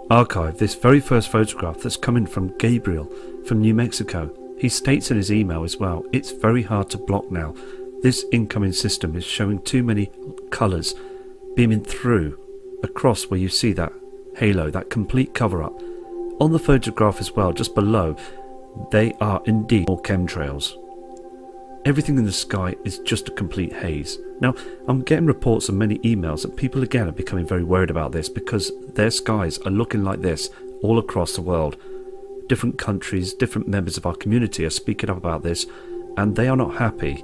archive this very first photograph that's coming from Gabriel from New Mexico. He states in his email as well, it's very hard to block now. This incoming system is showing too many colours beaming through across where you see that halo, that complete cover up. On the photograph as well, just below, they are indeed more chemtrails. Everything in the sky is just a complete haze. Now, I'm getting reports and many emails that people again are becoming very worried about this because their skies are looking like this all across the world. Different countries, different members of our community are speaking up about this, and they are not happy.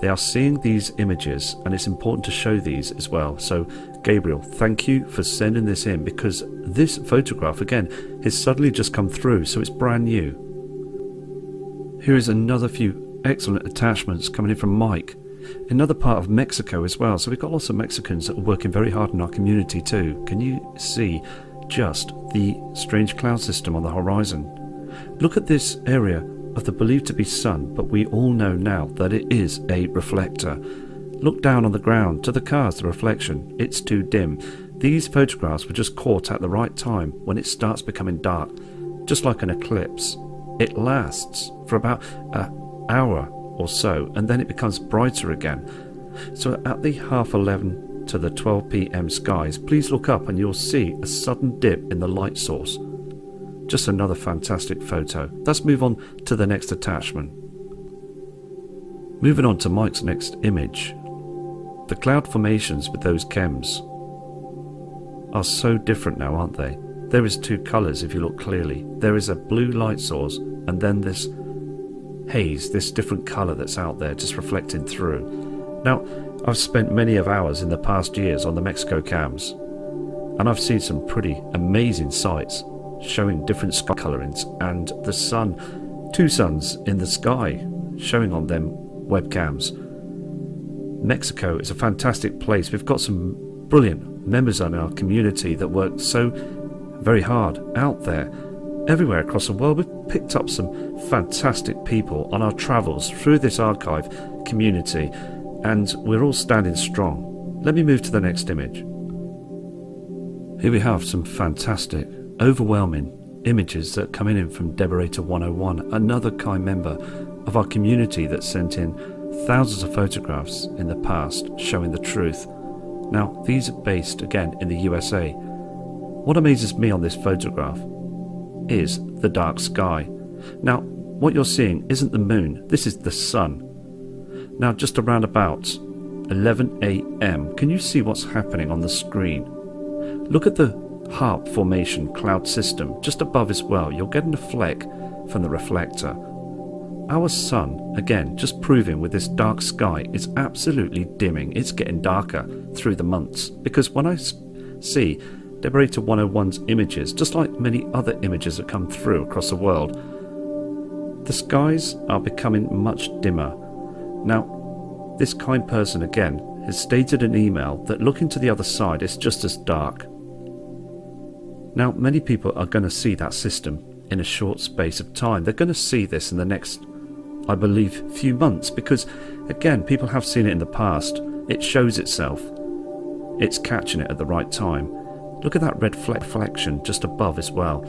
They are seeing these images, and it's important to show these as well. So, Gabriel, thank you for sending this in, because this photograph, again, has suddenly just come through, so it's brand new. Here is another few excellent attachments coming in from Mike, another part of Mexico as well. So we've got lots of Mexicans that are working very hard in our community too. Can you see just the strange cloud system on the horizon? Look at this area of the believed to be sun, but we all know now that it is a reflector. Look down on the ground to the cars, the reflection, it's too dim. These photographs were just caught at the right time when it starts becoming dark, just like an eclipse. It lasts for about an hour or so, and then it becomes brighter again. So at the 11:30 to the 12 p.m. skies, please look up and you'll see a sudden dip in the light source. Just another fantastic photo. Let's move on to the next attachment. Moving on to Mike's next image. The cloud formations with those chems are so different now, aren't they? There is two colours if you look clearly. There is a blue light source and then this haze, this different colour that's out there just reflecting through. Now, I've spent many of hours in the past years on the Mexico cams, and I've seen some pretty amazing sights showing different sky colourings, and the sun, two suns in the sky showing on them webcams. Mexico is a fantastic place. We've got some brilliant members in our community that work so very hard out there. Everywhere across the world, we've picked up some fantastic people on our travels through this archive community, and we're all standing strong. Let me move to the next image. Here we have some fantastic, overwhelming images that are coming in from Decorator 101, another kind member of our community that sent in thousands of photographs in the past showing the truth. Now, these are based again in the USA. What amazes me on this photograph is the dark sky. Now, what you're seeing isn't the moon, this is the sun. Now, just around about 11 a.m, can you see what's happening on the screen? Look at the harp formation cloud system just above as well. You're getting a fleck from the reflector. Our sun, again, just proving with this dark sky, is absolutely dimming. It's getting darker through the months, because when I see Decorator 101's images, just like many other images that come through across the world, the skies are becoming much dimmer. Now, this kind person again has stated in an email that looking to the other side is just as dark. Now, many people are going to see that system in a short space of time. They're going to see this in the next, I believe, few months, because again, people have seen it in the past. It shows itself. It's catching it at the right time. Look at that red reflection just above as well.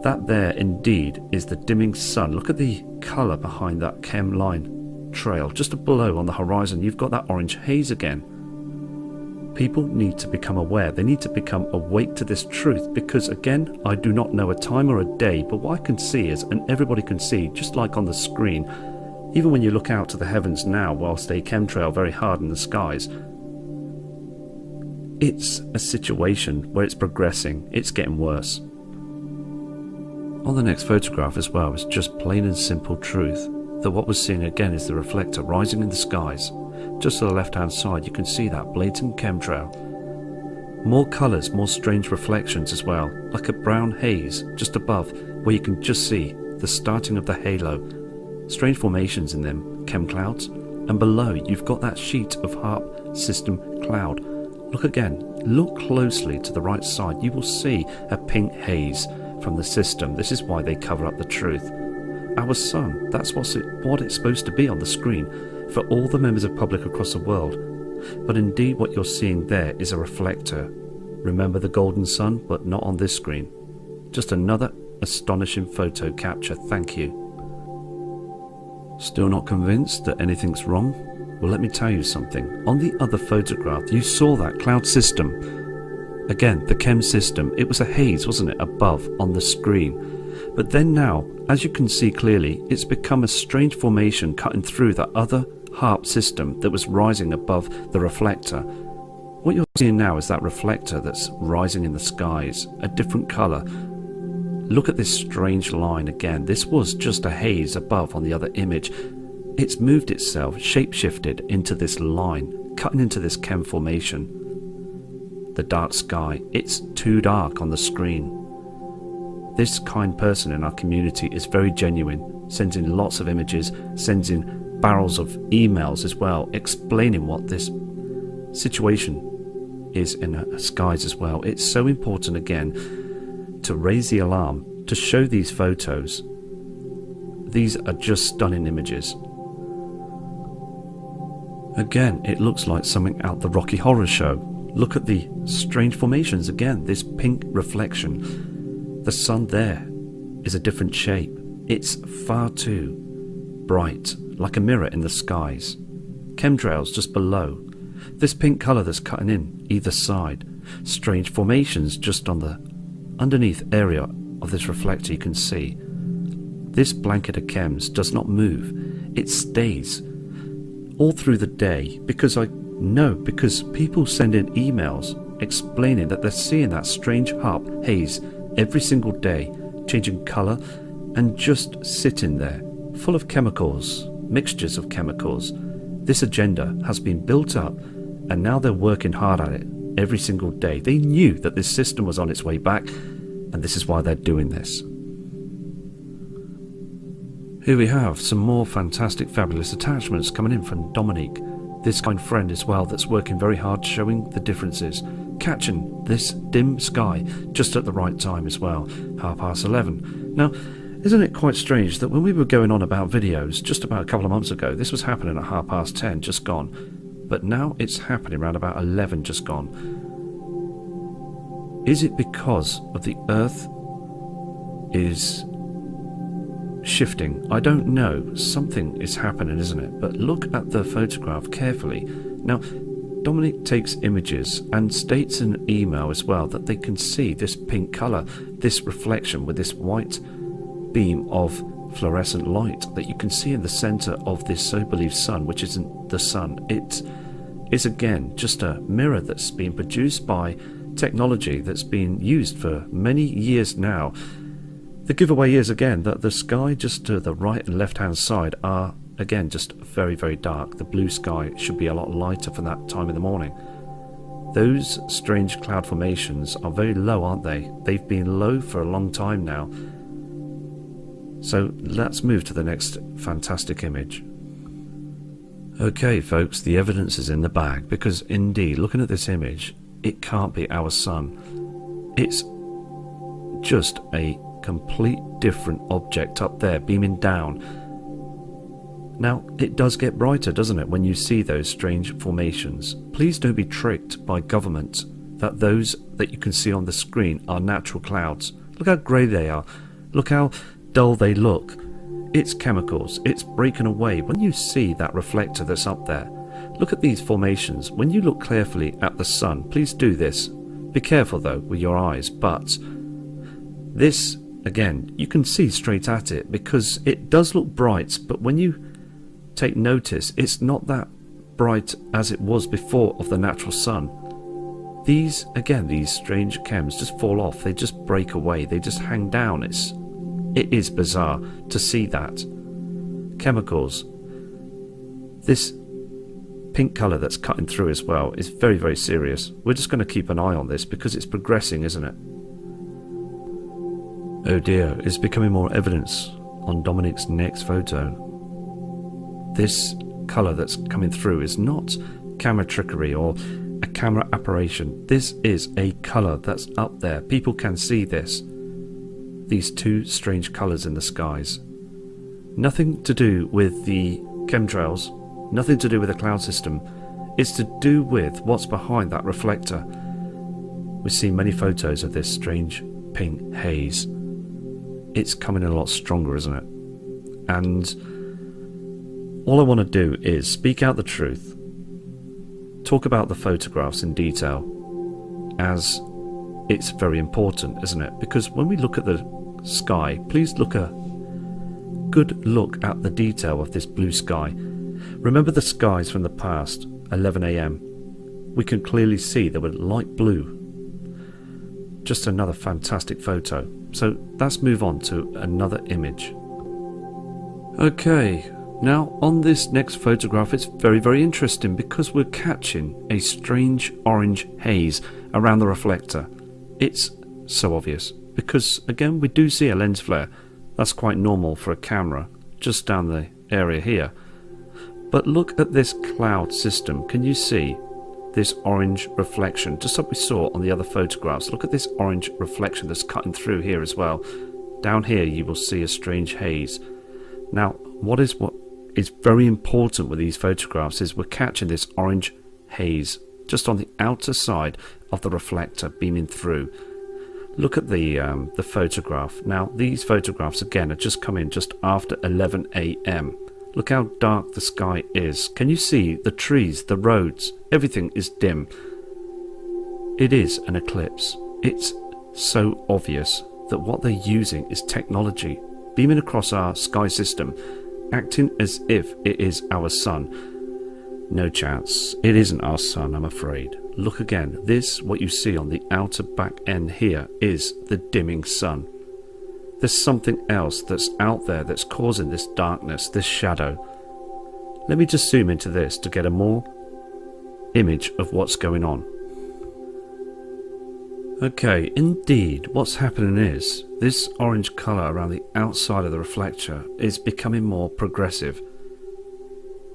That there indeed is the dimming sun. Look at the colour behind that chem line trail. Just below on the horizon, you've got that orange haze again. People need to become aware. They need to become awake to this truth, because again, I do not know a time or a day, but what I can see is, and everybody can see, just like on the screen, even when you look out to the heavens now whilst they chemtrail very hard in the skies, it's a situation where it's progressing, it's getting worse. On the next photograph as well is just plain and simple truth, that what we're seeing again is the reflector rising in the skies. Just to the left hand side you can see that blatant chemtrail. More colours, more strange reflections as well, like a brown haze just above where you can just see the starting of the halo. Strange formations in them, chem clouds, and below you've got that sheet of HARP system cloud. Look again, look closely to the right side, you will see a pink haze from the system. This is why they cover up the truth. Our sun, that's what it's supposed to be on the screen for all the members of public across the world. But indeed what you're seeing there is a reflector. Remember the golden sun, but not on this screen. Just another astonishing photo capture, thank you. Still not convinced that anything's wrong? Well, let me tell you something. On the other photograph, you saw that cloud system. Again, the chem system. It was a haze, wasn't it, above on the screen. But then now, as you can see clearly, it's become a strange formation cutting through that other HARP system that was rising above the reflector. What you're seeing now is that reflector that's rising in the skies, a different colour. Look at this strange line again. This was just a haze above on the other image. It's moved itself, shape-shifted into this line, cutting into this chem formation. The dark sky, it's too dark on the screen. This kind person in our community is very genuine, sending lots of images, sending barrels of emails as well, explaining what this situation is in the skies as well. It's so important again to raise the alarm, to show these photos. These are just stunning images. Again, it looks like something out the Rocky Horror Show. Look at the strange formations again, this pink reflection. The sun there is a different shape. It's far too bright, like a mirror in the skies. Chemtrails just below. This pink colour that's cutting in either side. Strange formations just on the underneath area of this reflector you can see. This blanket of chems does not move. It stays all through the day because people send in emails explaining that they're seeing that strange HARP haze every single day, changing colour and just sitting there, full of chemicals, mixtures of chemicals. This agenda has been built up and now they're working hard at it every single day. They knew that this system was on its way back, and this is why they're doing this. Here we have some more fantastic, fabulous attachments coming in from Dominique, this kind friend as well, that's working very hard, showing the differences, catching this dim sky just at the right time as well, 11:30. Now, isn't it quite strange that when we were going on about videos just about a couple of months ago, this was happening at 10:30, just gone, but now it's happening around about 11, just gone. Is it because of the Earth is shifting? I don't know. Something is happening, isn't it? But look at the photograph carefully. Now, Dominic takes images and states in an email as well that they can see this pink colour, this reflection with this white beam of fluorescent light that you can see in the centre of this so-believed sun, which isn't the sun. It is again just a mirror that's been produced by technology that's been used for many years now. The giveaway is again that the sky just to the right and left hand side are again just very, very dark. The blue sky should be a lot lighter for that time in the morning. Those strange cloud formations are very low, aren't they? They've been low for a long time now. So let's move to the next fantastic image. Okay folks, the evidence is in the bag, because indeed, looking at this image, it can't be our sun. It's just a complete different object up there beaming down. Now, it does get brighter, doesn't it, when you see those strange formations. Please don't be tricked by government that those that you can see on the screen are natural clouds. Look how grey they are. Look how dull they look. It's chemicals. It's breaking away. When you see that reflector that's up there, look at these formations. When you look carefully at the sun, please do this. Be careful though with your eyes, but this, again, you can see straight at it because it does look bright, but when you take notice, it's not that bright as it was before of the natural sun. These, again, these strange chems just fall off. They just break away. They just hang down. It is bizarre to see that. Chemicals. This pink colour that's cutting through as well is very, very serious. We're just going to keep an eye on this because it's progressing, isn't it? Oh dear, it's becoming more evidence on Dominic's next photo. This colour that's coming through is not camera trickery or a camera apparition. This is a colour that's up there. People can see this. These two strange colours in the skies. Nothing to do with the chemtrails, nothing to do with the cloud system. It's to do with what's behind that reflector. We see many photos of this strange pink haze. It's coming in a lot stronger, isn't it? And all I want to do is speak out the truth, talk about the photographs in detail, as it's very important, isn't it? Because when we look at the sky, please look a good look at the detail of this blue sky. Remember the skies from the past, 11 AM. We can clearly see they were light blue. Just another fantastic photo. So let's move on to another image. Okay, now on this next photograph, it's very interesting because we're catching a strange orange haze around the reflector. It's so obvious because again we do see a lens flare. That's quite normal for a camera just down the area here. But look at this cloud system. Can you see this orange reflection, just like we saw on the other photographs? Look at this orange reflection that's cutting through here as well. Down here you will see a strange haze. Now what is very important with these photographs is we're catching this orange haze just on the outer side of the reflector beaming through. Look at the photograph. Now these photographs again are just come in just after 11 AM. Look how dark the sky is. Can you see the trees, the roads? Everything is dim. It is an eclipse. It's so obvious that what they're using is technology beaming across our sky system, acting as if it is our sun. No chance. It isn't our sun, I'm afraid. Look again. This, what you see on the outer back end here, is the dimming sun. There's something else that's out there that's causing this darkness, this shadow. Let me just zoom into this to get a more image of what's going on. Okay, indeed, what's happening is this orange colour around the outside of the reflector is becoming more progressive.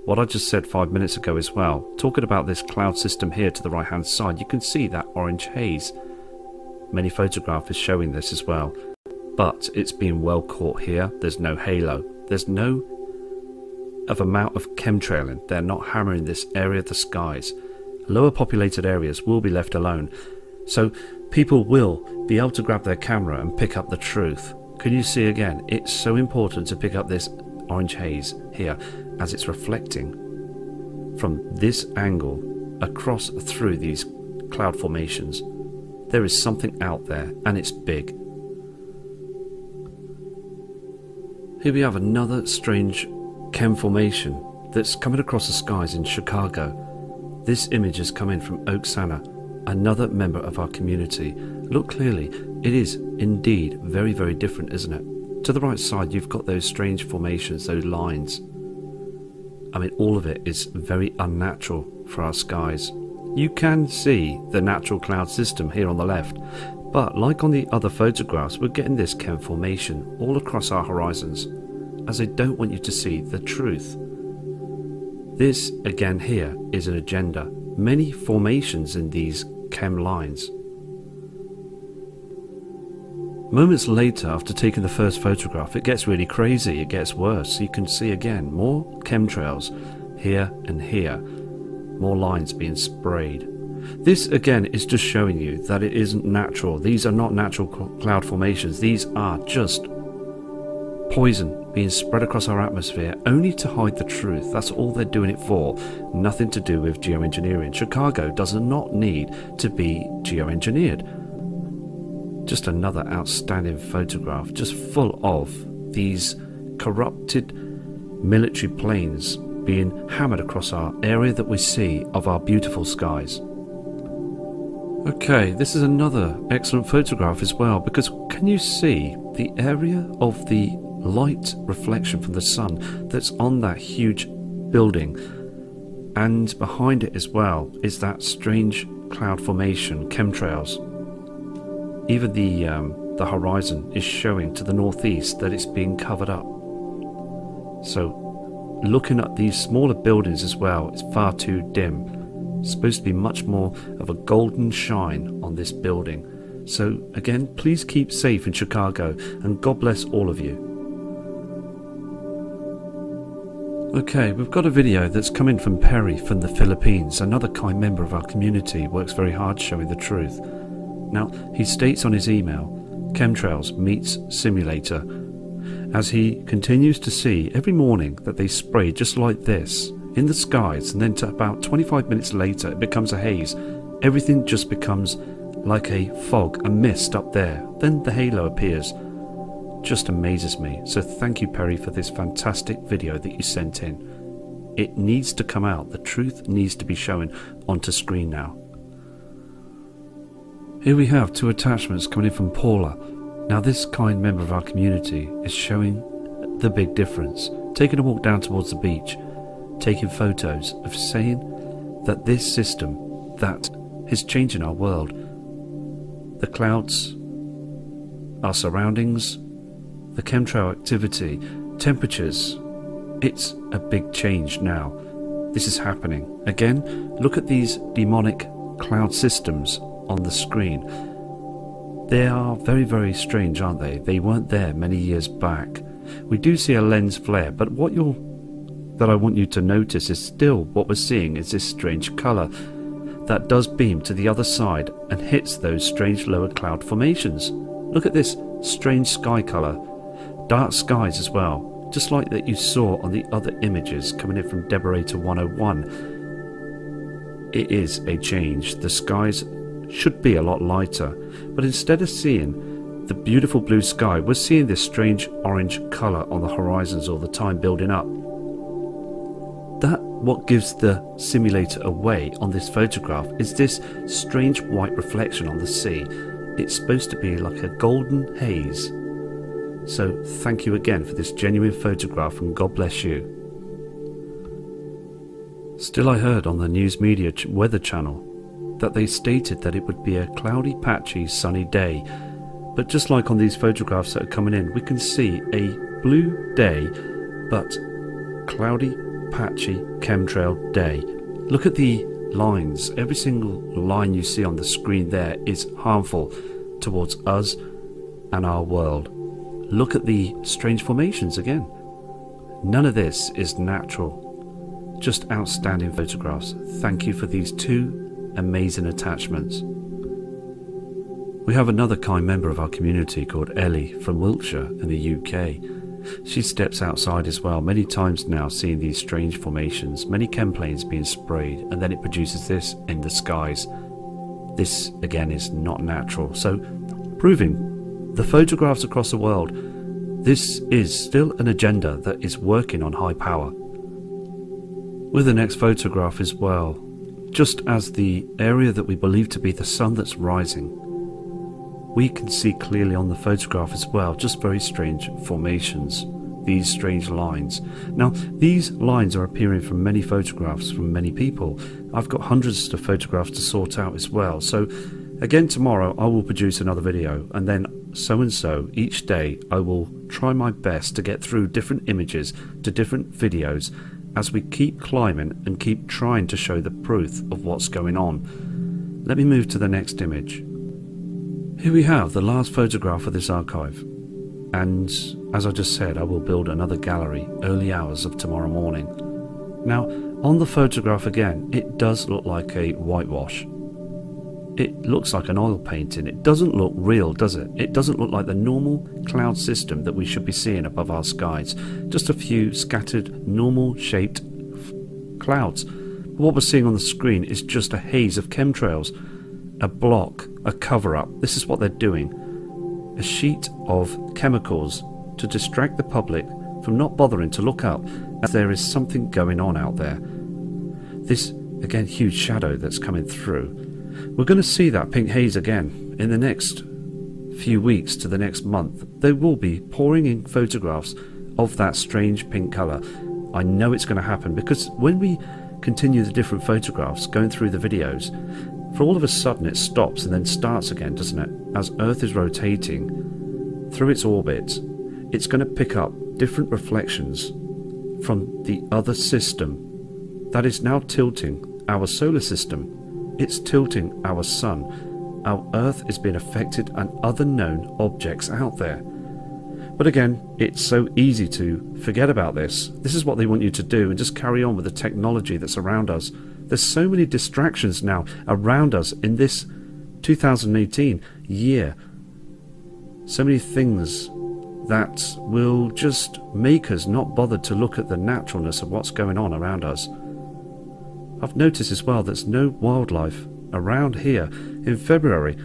What I just said 5 minutes ago as well, talking about this cloud system here to the right hand side, you can see that orange haze. Many photographs is showing this as well. But it's being well caught here. There's no halo. There's no amount of chemtrailing. They're not hammering this area of the skies. Lower populated areas will be left alone. So people will be able to grab their camera and pick up the truth. Can you see again? It's so important to pick up this orange haze here as it's reflecting from this angle across through these cloud formations. There is something out there and it's big. Here we have another strange chem formation that's coming across the skies in Chicago. This image is coming from Oksana, another member of our community. Look clearly, it is indeed very different, isn't it? To the right side you've got those strange formations, those lines. I mean, all of it is very unnatural for our skies. You can see the natural cloud system here on the left, but like on the other photographs, we're getting this chem formation all across our horizons, as I don't want you to see the truth. This again here is an agenda. Many formations in these chem lines. Moments later, after taking the first photograph, it gets really crazy, it gets worse. You can see again more chemtrails here and here, more lines being sprayed. This again is just showing you that it isn't natural. These are not natural cloud formations. These are just poison being spread across our atmosphere only to hide the truth. That's all they're doing it for. Nothing to do with geoengineering. Chicago does not need to be geoengineered. Just another outstanding photograph, just full of these corrupted military planes being hammered across our area that we see of our beautiful skies. Okay, this is another excellent photograph as well, because can you see the area of the light reflection from the sun that's on that huge building, and behind it as well is that strange cloud formation, chemtrails. Even the horizon is showing to the northeast that it's being covered up. So looking at these smaller buildings as well, it's far too dim. It's supposed to be much more of a golden shine on this building. So again, please keep safe in Chicago, and God bless all of you. Okay, we've got a video that's coming from Perry from the Philippines, another kind member of our community, works very hard showing the truth. Now, he states on his email, chemtrails meets simulator, as he continues to see every morning that they spray just like this in the skies, and then to about 25 minutes later it becomes a haze. Everything just becomes like a fog, a mist up there. Then the halo appears. Just amazes me. So thank you, Perry, for this fantastic video that you sent in. It needs to come out. The truth needs to be shown onto screen now. Here we have 2 attachments coming in from Paula. Now this kind member of our community is showing the big difference. Taking a walk down towards the beach, taking photos of saying that this system that is changing our world, the clouds, our surroundings, the chemtrail activity, temperatures, it's a big change now. This is happening. Again, look at these demonic cloud systems on the screen. They are very, very strange, aren't they? They weren't there many years back. We do see a lens flare, but that I want you to notice is still what we're seeing is this strange colour that does beam to the other side and hits those strange lower cloud formations. Look at this strange sky colour. Dark skies as well, just like that you saw on the other images coming in from Deborator 101. It is a change. The skies should be a lot lighter, but instead of seeing the beautiful blue sky, we're seeing this strange orange colour on the horizons all the time building up. What gives the simulator away on this photograph is this strange white reflection on the sea. It's supposed to be like a golden haze. So thank you again for this genuine photograph, and God bless you. Still, I heard on the news media weather channel that they stated that it would be a cloudy, patchy, sunny day. But just like on these photographs that are coming in, we can see a blue day, but cloudy, patchy, chemtrail day. Look at the lines. Every single line you see on the screen there is harmful towards us and our world. Look at the strange formations again. None of this is natural. Just outstanding photographs. Thank you for these 2 amazing attachments. We have another kind member of our community called Ellie from Wiltshire in the UK. She steps outside as well many times now, seeing these strange formations, many chemplanes being sprayed, and then it produces this in the skies. This again is not natural, so proving the photographs across the world, this is still an agenda that is working on high power. With the next photograph as well, just as the area that we believe to be the sun that's rising, we can see clearly on the photograph as well, just very strange formations, these strange lines. Now, these lines are appearing from many photographs from many people. I've got hundreds of photographs to sort out as well. So again, tomorrow I will produce another video, and then so each day I will try my best to get through different images to different videos as we keep climbing and keep trying to show the proof of what's going on. Let me move to the next image. Here we have the last photograph of this archive, and as I just said, I will build another gallery early hours of tomorrow morning. Now, on the photograph again, it does look like a whitewash. It looks like an oil painting. It doesn't look real, does it? It doesn't look like the normal cloud system that we should be seeing above our skies. Just a few scattered, normal shaped clouds. But what we're seeing on the screen is just a haze of chemtrails. A block, a cover-up. This is what they're doing. A sheet of chemicals to distract the public from not bothering to look up, as there is something going on out there. This, again, huge shadow that's coming through. We're going to see that pink haze again in the next few weeks to the next month. They will be pouring in photographs of that strange pink colour. I know it's going to happen, because when we continue the different photographs going through the videos, for all of a sudden it stops and then starts again, doesn't it? As Earth is rotating through its orbit, it's going to pick up different reflections from the other system that is now tilting our solar system. It's tilting our sun. Our Earth is being affected, and other known objects out there. But again, it's so easy to forget about this. This is what they want you to do, and just carry on with the technology that's around us. There's so many distractions now around us in this 2018 year. So many things that will just make us not bother to look at the naturalness of what's going on around us. I've noticed as well there's no wildlife around here in February.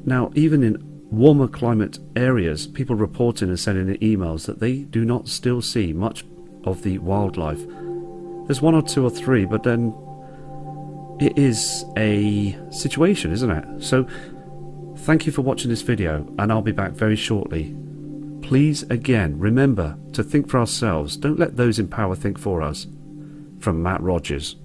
Now, even in warmer climate areas, people reporting and sending in emails that they do not still see much of the wildlife. There's one or two or three, but then it is a situation, isn't it? So thank you for watching this video, and I'll be back very shortly. Please again remember to think for ourselves. Don't let those in power think for us. From Matt Rogers.